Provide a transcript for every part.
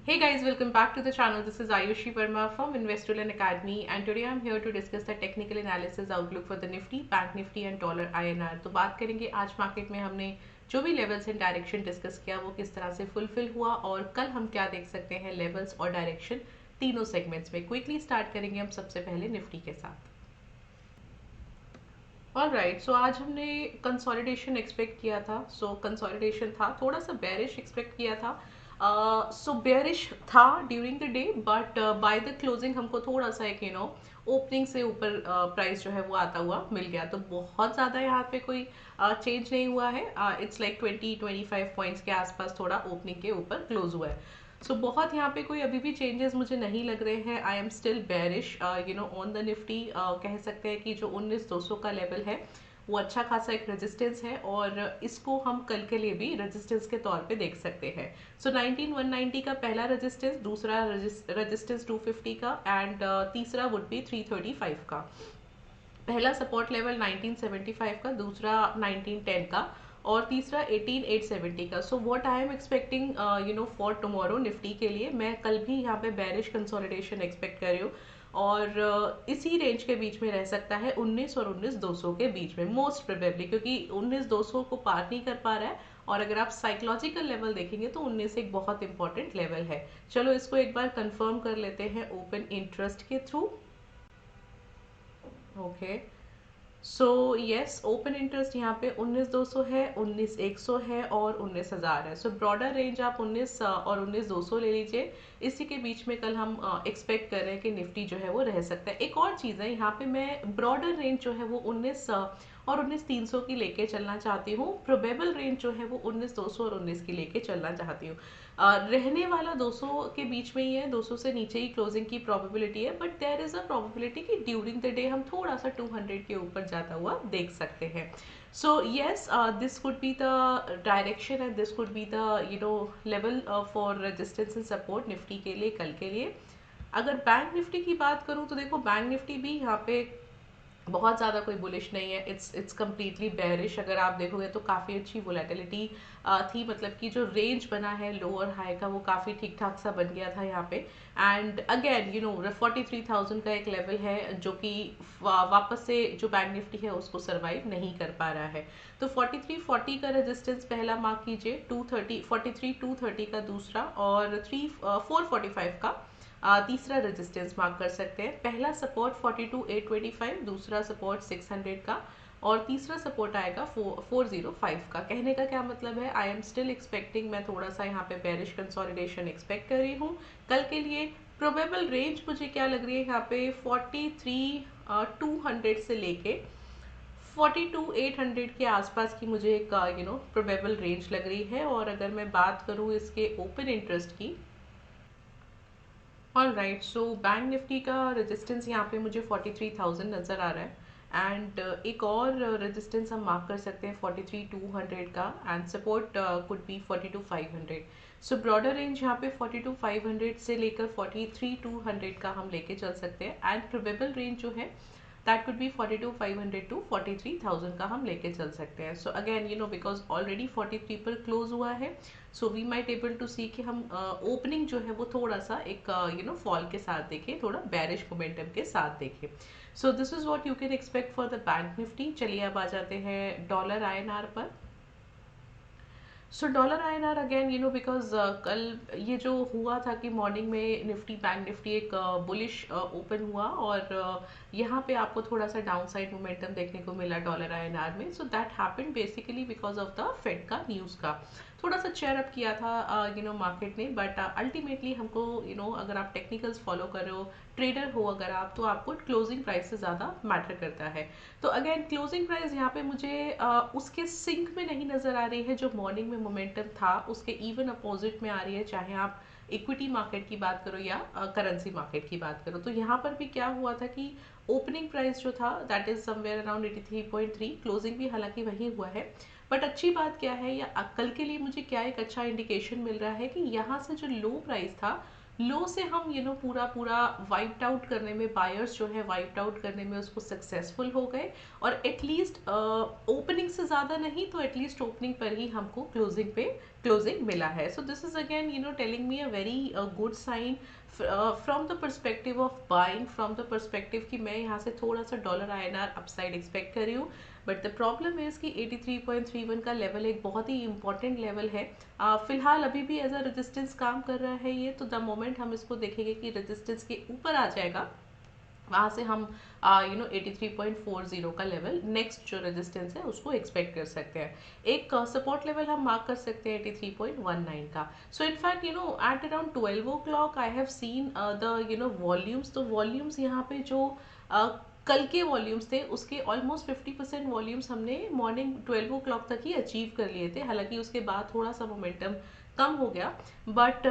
Hey guys, welcome back to the channel. This is Ayushi Verma from Investoland Academy and today I'm here to discuss the technical analysis outlook for the Nifty, Bank Nifty and Dollar INR. तो बात करेंगे आज market में हमने जो भी levels and direction discuss किया वो किस तरह से फुलफिल हुआ और कल हम क्या देख सकते हैं लेवल्स और डायरेक्शन तीनों सेगमेंट्स में। क्विकली स्टार्ट करेंगे हम सबसे पहले निफ्टी के साथ। ऑलराइट, सो आज हमने कंसोलिडेशन एक्सपेक्ट किया था। कंसोलिडेशन था, थोड़ा सा बेरिश एक्सपेक्ट किया था। बेरिश था during the day, but by the closing हमको थोड़ा सा एक ओपनिंग से ऊपर प्राइस जो है वो आता हुआ मिल गया। तो बहुत ज़्यादा यहाँ पे कोई चेंज नहीं हुआ है। इट्स लाइक 20-25 पॉइंट्स के आसपास थोड़ा ओपनिंग के ऊपर क्लोज हुआ है। बहुत यहाँ पे कोई अभी भी चेंजेस मुझे नहीं लग रहे हैं। I am still bearish on the Nifty. कह सकते हैं कि जो 19,200 का लेवल है वो अच्छा खासा एक रेजिस्टेंस है और इसको हम कल के लिए भी रेजिस्टेंस के तौर पे देख सकते हैं। 19,190 का पहला रेजिस्टेंस, दूसरा रेजिस्टेंस 250 का एंड तीसरा वुड बी 335 का। पहला सपोर्ट लेवल 1975 का, दूसरा 1910 का और तीसरा 18,870 का। So what I am expecting for tomorrow Nifty के लिए, मैं कल भी यहाँ पे बेरिश कंसोलिडेशन एक्सपेक्ट कर रही हूँ और इसी रेंज के बीच में रह सकता है 19 और 19,200 के बीच में मोस्ट प्रोबेबली, क्योंकि 19,200 को पार नहीं कर पा रहा है और अगर आप साइकोलॉजिकल लेवल देखेंगे तो 19 एक बहुत इंपॉर्टेंट लेवल है। चलो इसको एक बार कंफर्म कर लेते हैं ओपन इंटरेस्ट के through. Okay, so yes, open interest यहाँ पे 19,200 है, 19,100 है और 19,000 है। ब्रॉडर रेंज आप 19 और 19,200 ले लीजिए। इसी के बीच में कल हम एक्सपेक्ट कर रहे हैं कि निफ्टी जो है वो रह सकता है। एक और चीज़ है यहाँ पे, मैं ब्रॉडर रेंज जो है वो 19 और 19,300 की लेके चलना चाहती हूँ। प्रोबेबल रेंज जो है वो 19,200 और 19 की लेके चलना चाहती हूँ। रहने वाला 200 के बीच में ही है, 200 से नीचे ही क्लोजिंग की प्रोबेबिलिटी है, but there is a probability कि ड्यूरिंग द डे हम थोड़ा सा 200 के ऊपर जाता हुआ देख सकते हैं। So yes, this could be the direction and this could be the level for resistance and support Nifty के लिए कल के लिए। अगर बैंक निफ्टी की बात करूं तो देखो, बैंक निफ्टी भी यहाँ पे बहुत ज़्यादा कोई बुलिश नहीं है। It's completely bearish. अगर आप देखोगे तो काफ़ी अच्छी वोलेटिलिटी थी, मतलब कि जो रेंज बना है लो और हाई का वो काफ़ी ठीक ठाक सा बन गया था यहाँ पे। एंड अगेन 43,000 का एक लेवल है जो कि वापस से जो बैंक निफ्टी है उसको सर्वाइव नहीं कर पा रहा है। तो 4340 का रेजिस्टेंस पहला मार्क कीजिए, 43 230 का दूसरा और 445 का तीसरा रेजिस्टेंस मार्क कर सकते हैं। पहला सपोर्ट 42,825, दूसरा सपोर्ट 600 का और तीसरा सपोर्ट आएगा 405 का। कहने का क्या मतलब है, आई एम स्टिल एक्सपेक्टिंग, मैं थोड़ा सा यहाँ पे बेरिश कंसोलिडेशन एक्सपेक्ट कर रही हूँ कल के लिए। प्रोबेबल रेंज मुझे क्या लग रही है यहाँ पे 43,200 से लेके 42,800 के आसपास की मुझे एक प्रोबेबल रेंज लग रही है। और अगर मैं बात करूँ इसके ओपन इंटरेस्ट की, all right, so bank Nifty का रेजिस्टेंस यहाँ पे मुझे 43,000 नज़र आ रहा है एंड एक और रेजिस्टेंस हम मार्क कर सकते हैं 43,200 का and support could be 42,500। Broader range यहाँ पे 42,500 से लेकर 43,200 का हम लेके चल सकते हैं एंड प्रोबेबल रेंज जो है दैट कुड बी 42,500 टू 43,000 का हम लेके चल सकते हैं। सो अगेन बिकॉज ऑलरेडी 43 पर क्लोज हुआ है, so we might able to see कि हम ओपनिंग जो है वो थोड़ा सा एक फॉल के साथ देखें, थोड़ा बेरिश मोमेंटम के साथ देखें। सो this is what you can expect for the bank Nifty. चलिए अब आ जाते हैं डॉलर आईएनआर पर। डॉलर आईएनआर अगेन बिकॉज कल ये जो हुआ था कि मॉर्निंग में निफ्टी बैंक निफ्टी एक बुलिश ओपन हुआ और यहाँ पे आपको थोड़ा सा डाउन साइड मोमेंटम देखने को मिला डॉलर आईएनआर में। That happened basically because of the Fed का न्यूज़ का थोड़ा सा चेयर अप किया था मार्केट ने, बट अल्टीमेटली हमको अगर आप टेक्निकल्स फॉलो कर रहे हो, ट्रेडर हो अगर आप, तो आपको क्लोजिंग प्राइस से ज़्यादा मैटर करता है। तो अगेन क्लोजिंग प्राइस यहाँ पे मुझे उसके सिंक में नहीं नज़र आ रही है जो मॉर्निंग में मोमेंटम था उसके इवन अपोजिट में आ रही है, चाहे आप इक्विटी मार्केट की बात करो या करेंसी मार्केट की बात करो। तो यहाँ पर भी क्या हुआ था कि ओपनिंग प्राइस जो था that is somewhere around 83.3, closing भी हालांकि वही हुआ है। बट अच्छी बात क्या है या कल के लिए मुझे क्या एक अच्छा इंडिकेशन मिल रहा है कि यहाँ से जो लो प्राइस था लो से हम पूरा पूरा वाइप्ड आउट करने में, बायर्स जो है वाइप्ड आउट करने में उसको सक्सेसफुल हो गए, और एटलीस्ट ओपनिंग से ज़्यादा नहीं तो एटलीस्ट ओपनिंग पर ही हमको क्लोजिंग पे क्लोजिंग मिला है. So this is again telling me a very good sign from the perspective of buying, from the perspective कि मैं यहाँ से थोड़ा सा डॉलर INR अपसाइड एक्सपेक्ट कर रही हूँ. बट द प्रॉब्लम इज कि 83.31 का लेवल एक बहुत ही इंपॉर्टेंट लेवल है. फिलहाल अभी भी एज अ रेजिस्टेंस काम कर रहा है ये, तो द मोमेंट हम इसको देखेंगे कि रेजिस्टेंस के ऊपर आ जाएगा, वहाँ से हम 83.40 का लेवल नेक्स्ट जो रेजिस्टेंस है उसको एक्सपेक्ट कर सकते हैं. एक सपोर्ट लेवल हम मार्क कर सकते हैं 83.19 का. So in fact at around 12 o'clock I have seen the volumes. तो वॉल्यूम्स यहाँ पे जो कल के वॉल्यूम्स थे उसके ऑलमोस्ट 50% वॉल्यूम्स हमने मॉर्निंग 12 o'clock तक ही अचीव कर लिए थे. हालांकि उसके बाद थोड़ा सा मोमेंटम कम हो गया, बट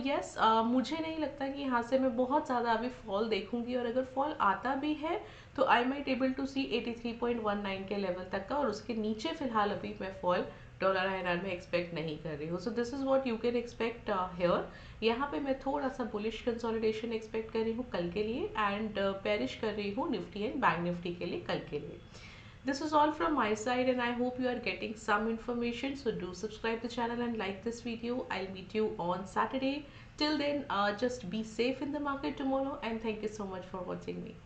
यस, मुझे नहीं लगता कि यहाँ से मैं बहुत ज़्यादा अभी फॉल देखूंगी, और अगर फॉल आता भी है तो आई माइट एबल टू सी 83.19 के लेवल तक का, और उसके नीचे फिलहाल अभी मैं फॉल डॉलर INR में एक्सपेक्ट नहीं कर रही हूँ. So this is what you can expect here. यहाँ पे मैं थोड़ा सा बुलिश कंसोलिडेशन एक्सपेक्ट कर रही हूँ कल के लिए, एंड पेरिश कर रही हूँ निफ्टी एंड बैंक निफ्टी के लिए कल के लिए. This is all from my side, and I hope you are getting some information. So do subscribe the channel and like this video. I'll meet you on Saturday. Till then, just be safe in the market tomorrow, and thank you so much for watching me.